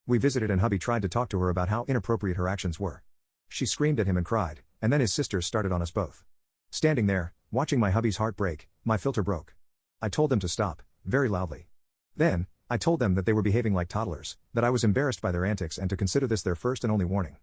We visited and hubby tried to talk to her about how inappropriate her actions were. She screamed at him and cried, and then his sisters started on us both. Standing there, watching my hubby's heart break, my filter broke. I told them to stop, very loudly. Then, I told them that they were behaving like toddlers, that I was embarrassed by their antics and to consider this their first and only warning.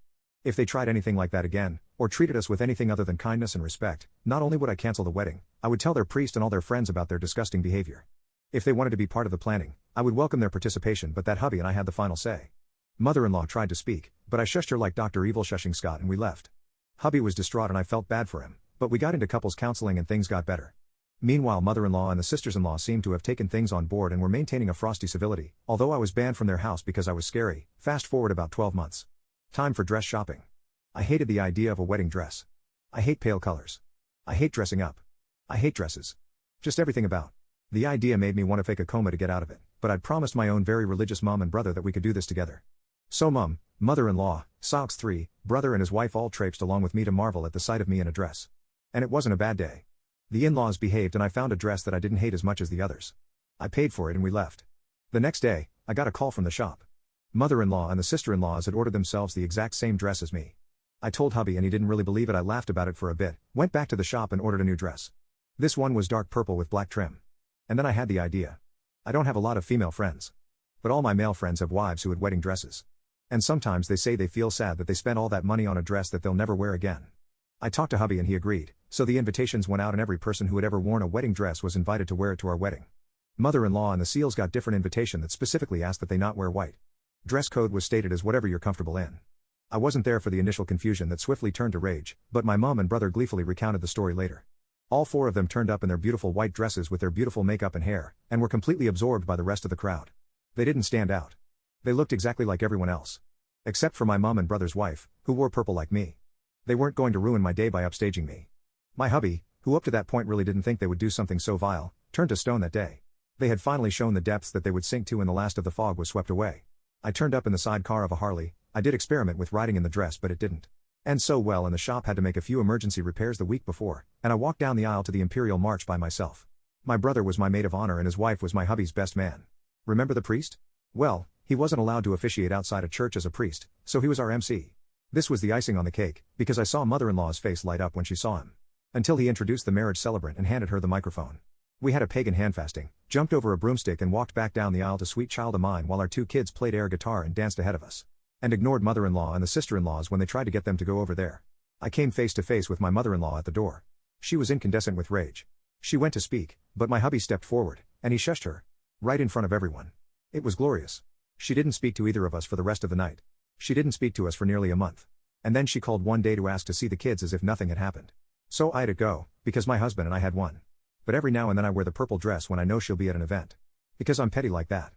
If they tried anything like that again, or treated us with anything other than kindness and respect, not only would I cancel the wedding, I would tell their priest and all their friends about their disgusting behavior. If they wanted to be part of the planning, I would welcome their participation, but that hubby and I had the final say. Mother-in-law tried to speak, but I shushed her like Dr. Evil shushing Scott and we left. Hubby was distraught and I felt bad for him, but we got into couples counseling and things got better. Meanwhile, mother-in-law and the sisters-in-law seemed to have taken things on board and were maintaining a frosty civility, although I was banned from their house because I was scary. Fast forward about 12 months. Time for dress shopping. I hated the idea of a wedding dress. I hate pale colors. I hate dressing up. I hate dresses. Just everything about. The idea made me want to fake a coma to get out of it, but I'd promised my own very religious mom and brother that we could do this together. So mom, mother-in-law, Saux 3, brother and his wife all traipsed along with me to marvel at the sight of me in a dress. And it wasn't a bad day. The in-laws behaved and I found a dress that I didn't hate as much as the others. I paid for it and we left. The next day, I got a call from the shop. Mother-in-law and the sister-in-laws had ordered themselves the exact same dress as me. I told hubby and he didn't really believe it. I laughed about it for a bit, went back to the shop and ordered a new dress. This one was dark purple with black trim. And then I had the idea. I don't have a lot of female friends. But all my male friends have wives who had wedding dresses. And sometimes they say they feel sad that they spent all that money on a dress that they'll never wear again. I talked to hubby and he agreed, so the invitations went out and every person who had ever worn a wedding dress was invited to wear it to our wedding. Mother-in-law and the Seals got different invitation that specifically asked that they not wear white. Dress code was stated as whatever you're comfortable in. I wasn't there for the initial confusion that swiftly turned to rage, but my mom and brother gleefully recounted the story later. All four of them turned up in their beautiful white dresses with their beautiful makeup and hair, and were completely absorbed by the rest of the crowd. They didn't stand out. They looked exactly like everyone else. Except for my mom and brother's wife, who wore purple like me. They weren't going to ruin my day by upstaging me. My hubby, who up to that point really didn't think they would do something so vile, turned to stone that day. They had finally shown the depths that they would sink to and the last of the fog was swept away. I turned up in the sidecar of a Harley. I did experiment with riding in the dress but it didn't end so well and the shop had to make a few emergency repairs the week before, and I walked down the aisle to the Imperial March by myself. My brother was my maid of honor and his wife was my hubby's best man. Remember the priest? Well, he wasn't allowed to officiate outside a church as a priest, so he was our MC. This was the icing on the cake, because I saw mother-in-law's face light up when she saw him. Until he introduced the marriage celebrant and handed her the microphone. We had a pagan handfasting, jumped over a broomstick and walked back down the aisle to Sweet Child of Mine while our two kids played air guitar and danced ahead of us. And ignored mother-in-law and the sister-in-laws when they tried to get them to go over there. I came face to face with my mother-in-law at the door. She was incandescent with rage. She went to speak, but my hubby stepped forward, and he shushed her. Right in front of everyone. It was glorious. She didn't speak to either of us for the rest of the night. She didn't speak to us for nearly a month. And then she called one day to ask to see the kids as if nothing had happened. So I had to go, because my husband and I had one. But every now and then I wear the purple dress when I know she'll be at an event. Because I'm petty like that.